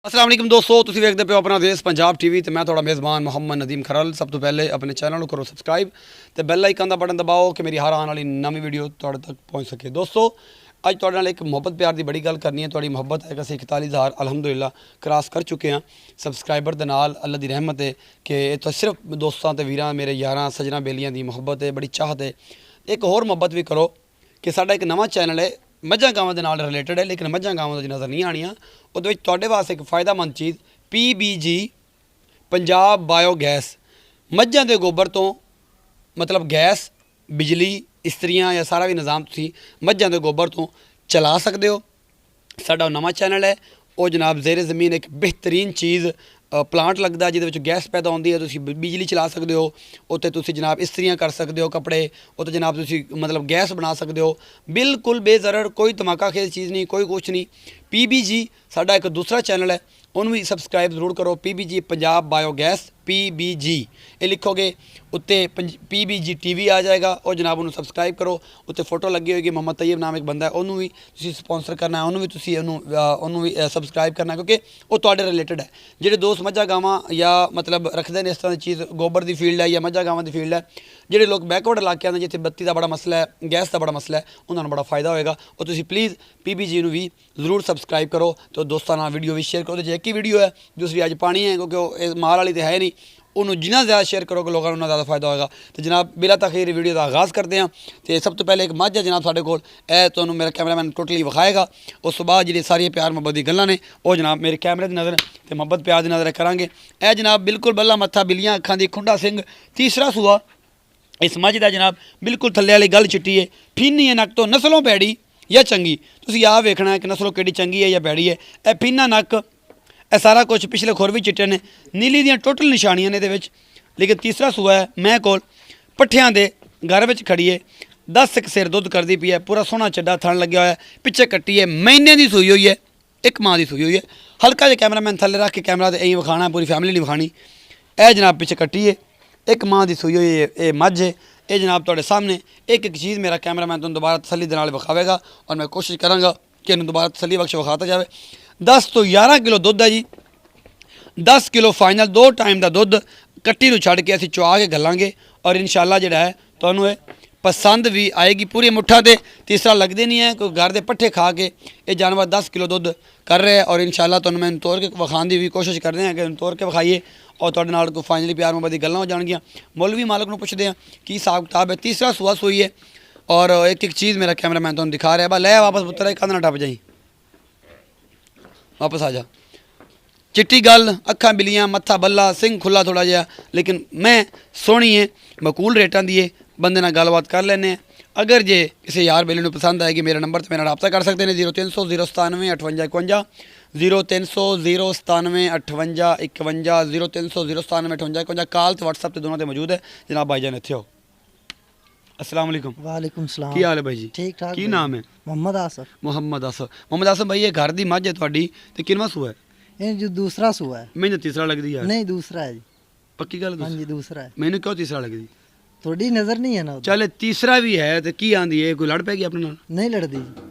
अस्सलाम वालेकुम दोस्तों, तुसीं वेखदे पे हो अपना देश पंजाब टीवी ते मैं थोड़ा मेज़बान मोहम्मद नदीम खरल। सब तो पहले अपने चैनल करो सब्सक्राइब ते बैल आइकन दा बटन दबाओ कि मेरी हर आने वाली नवी वीडियो तुहाडे तक पहुँच सके। दोस्तों अज तुहाडे नाल एक मुहब्बत प्यार की बड़ी गल करनी है। तुहाडी मुहब्बत है कि असीं 41,000 अलहमदुलिल्लाह क्रॉस कर चुके हैं सबसक्राइबर दे नाल। अल्लाह दी रहमत है कि इत्थों सिर्फ दोस्तां ते वीरां मेरे यारां सज्जनां बेलियां दी मुहब्बत है, बड़ी चाहत है। एक होर मुहब्बत भी करो कि साडा एक नवां चैनल है मझां गावां दे नाल रिलेटेड है, लेकिन मझां गावां दी नज़र नहीं आनियां। उहदे विच तुहाडे वास्ते एक फ़ायदेमंद चीज़ PBG पंजाब बायोगैस मझां दे गोबर तो मतलब गैस बिजली इस्त्रियां या सारा भी निज़ाम तुसीं मझां दे गोबर तो चला सकते हो। साडा नवां चैनल है वो जनाब ज़ेरे ज़मीन एक बेहतरीन चीज़ प्लांट लगता जिहदे विच गैस पैदा होंदी है, तुसीं बिजली चला सकते हो। उत्ते तुसीं जनाब इस्त्रियां कर सकते हो कपड़े, उत्ते जनाब तुसीं मतलब गैस बना सकते हो, बिल्कुल बेज़रर, कोई धमाका खेज चीज़ नहीं, कोई कुछ नहीं। PBG साडा एक दूसरा चैनल है, उन्होंने भी सबसक्राइब जरूर करो। PBG पंजाब बायोगैस PBG ये लिखोगे उत्ते PBG TV आ जाएगा और जनाब उन्होंने सबसक्राइब करो। उत्ते फोटो लगी होगी, मोहम्मद तैयब नाम एक बंदा है, उन्होंने भी तुसीं स्पॉन्सर करना है, उन्होंने भी तुसीं उन्होंने भी सबसक्राइब करना है क्योंकि वो तुहाडे रिलेटेड है। जिहड़े दोस्त मझां गावां या मतलब रखते हैं इस तरह की चीज़ गोबर की फील्ड है या मझां गावां की फील्ड है, जिहड़े लोग बैकवर्ड इलाके ने जिथे बत्ती का बड़ा मसला है, गैस का बड़ा मसला है, उन्होंने बड़ा फायदा होएगा। और तुसीं प्लीज़ PBG नूं भी जरूर सबसक्राइब करो तो दोस्तों नाल वीडियो भी शेयर करो। एक ही वीडियो है, दूसरी अज पानी है क्योंकि वो माल वाली तो है नहीं, उन्होंने जिन्ना ज़्यादा शेयर करोगे लोगों को उन्ना ज़्यादा फायदा होगा। तो जनाब बिला तखीर वीडियो का आगाज़ करते हैं। तो सब तो पहले एक मझ है जनाब साढ़े कोल, तो मेरा कैमरामैन टोटली विखाएगा। उस तो बाद जी सारी प्यार मुहब्बत की गल्लां ने वो जनाब मेरे कैमरे की नज़र तो मुहब्बत प्यार की नज़र करांगे। ए जनाब बिल्कुल बल्ला मत्था बिलियां अखां दी खुंडा सिंह तीसरा सूआ इस मझ का जनाब बिल्कुल थल्ले वाली गल चिट्टी है, फीनी है नक तो नस्लों भैड़ी या चंगी। तुसीं आप वेखना है कि नस्लों केड़ी चंगी है या भैड़ी है। ए फीना नक ए सारा कुछ पिछले खुर भी चिट्टे ने, नीली दियां टोटल निशानियां ने इहदे विच। लेकिन तीसरा सूआ है मैं कोल पट्ठियां दे घर में खड़ी है, 10 सिर दुध करती पी है, पूरा सोहना चड्डा थण लग्या होया, पिछे कट्टी है, महीने की सूई हुई है, एक माँ की सूई हुई है। हल्का जिहा कैमरामैन थल्ले रख के कैमरा तो यहीं विखाना है, पूरी फैमिली नहीं विखानी। यह जनाब पिछे कट्टी है, एक माँ की सूई हुई है, ये मझ है। ये जनाब तुहाडे सामने एक एक चीज़ मेरा कैमरामैन तुहानूं दोबारा तसल्ली दे नाल विखावेगा और मैं कोशिश करांगा कि इन्हूं दोबारा तसल्ली बख्श विखाता जाए। 10 तो 11 किलो दुध है जी, 10 किलो फाइनल 2 टाइम का दुध कट्टी नूं छड्ड के असीं चुआ के घल्लांगे और इंशाअल्लाह जिहड़ा है तुहानूं ये पसंद भी आएगी। पूरी मुठ्ठा तो तीसरा लगते नहीं है, कोई घर के पट्ठे खा के ये जानवर 10 किलो दुध कर रहे हैं और इंशाअल्लाह तुहानूं मैं तोड़ के विखाने की भी कोशिश करते हैं कि तोड़ के विखाइए और तुहाडे नाल कोई फाइनली प्यार मुहब्बत दी गल्लां हो जाणगियां। मुल भी मालक नूं पुछदे हैं की हिसाब किताब है। तीसरा सूआ सूई है और एक एक चीज़ मेरा कैमरामैन तुहानूं दिखा रहा है। बस लै वापस पुत्तर कंध ना टप जाई, वापस आ जा। चिट्टी गल, अखां बिलियां, मत्था बल्ला, सिंह खुला थोड़ा जिहा, लेकिन मैं सोहनी है, मकूल रेटां दी है, बंदे नाल गलबात कर लैने। अगर जे किसी यार बेली नूं पसंद आएगी मेरा नंबर तो मेरा रब्ता कर सकते हैं 0300 097 58 51, 0300 097 58 51, 0300 097 58 51। कॉल तो WhatsApp ते दोनों ते मौजूद है। जनाब भाईजान इत्थे हो। अस्सलाम वालेकुम। वालेकुम सलाम। की हाल है भाई जी? ठीक ठाक। की नाम है? मोहम्मद आसफ। मोहम्मद आसफ। मोहम्मद आसफ भाई ये घर दी मझ है तुहाडी ते किनवां सूआ है? ये जो दूसरा सूआ है। मैनूं तीसरा लगदी यार। नहीं दूसरा है जी। पक्की गल? हाँ जी दूसरा है। मैनूं क्यों तीसरा लगदी? थोड़ी नजर नहीं है ना उधर। चल तीसरा भी है तो की आंदी है, कोई लड़ पैगी अपने नाल? नहीं लड़दी जी।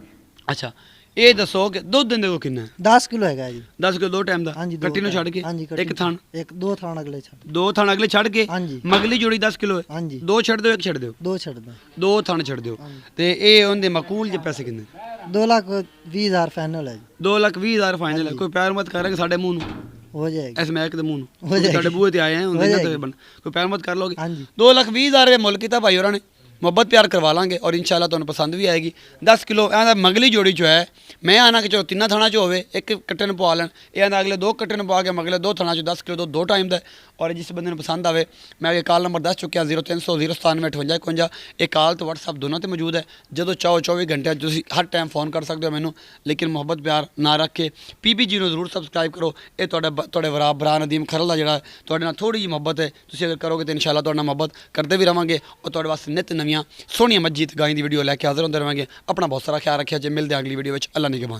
अच्छा ये दसो कि दुध दिंदे को किन्ना है? 10 किलो है जी। 10 किलो 2 टाइम दा? हाँ जी कट्टी नूं छड्ड के? हाँ जी एक थान? एक 2 थान अगले छड़। 2 थान अगले छड्ड के? हाँ जी। मगली जोड़ी 10 किलो है? हाँ जी। 2 छड्ड दिओ, एक छड्ड दिओ? 2 छड़ दो। 2 थान छड्ड दिओ। ते ए ओंदे मकूल जे पैसे किन्ने? 2,20,000 फाइनल है जी। 2,20,000 फाइनल है। कोई प्यार मत करेंगे साडे मुंह नूं हो जाएगी। इस महक दे मुंह नूं, हो जाएगी। साडे बूहे ते आए हैं हो उंदे ना जाएगी। तकरीबन कोई प्यार मत कर लोगे? हाँ जी। 2,20,000 रुपये मुल कीता भाई होरां ने, मुहब्बत प्यार करवा लांगे और इंशाल्लाह तुहानूं पसंद भी आएगी। 10 किलो एंदा मगली जोड़ी जो है, मैं आना कि चलो 3 थाना चो होवे, एक कट्टे नूं पवा लैन, ये आंदा अगले 2 कट्टे नूं पवा के मगले 2 थाना चो 10 किलो दुध 2 टाइम दा है। और जिस बंदे नूं पसंद आवे मैं अगे कॉल नंबर दस चुक्या 0300 097 58 51। एक कॉल तो WhatsApp दोनों ते मौजूद है, जदों चाहो 24 घंटे तुसीं हर टाइम फोन कर सकते हो मैनूं। लेकिन मुहब्बत प्यार ना रख के PBG नूं जरूर सबसक्राइब करो। ये तुहाडे भरा नदीम खरल दा जिहड़ा तुहाडे नाल थोड़ी जी मुहब्बत है, तुसीं अगर करोगे तो इंशाल्लाह तुहाडे नाल मुहब्बत करते भी रहांगे और तुहाडे वास्ते नित नवीं सोहणियां मस्जिद गाईं दी वीडियो लैके हाज़र होंदे रहांगे। अपना बहुत सारा ख्याल रखिया जे, मिलदे अगली वीडियो विच। अल्लाह निगहबान।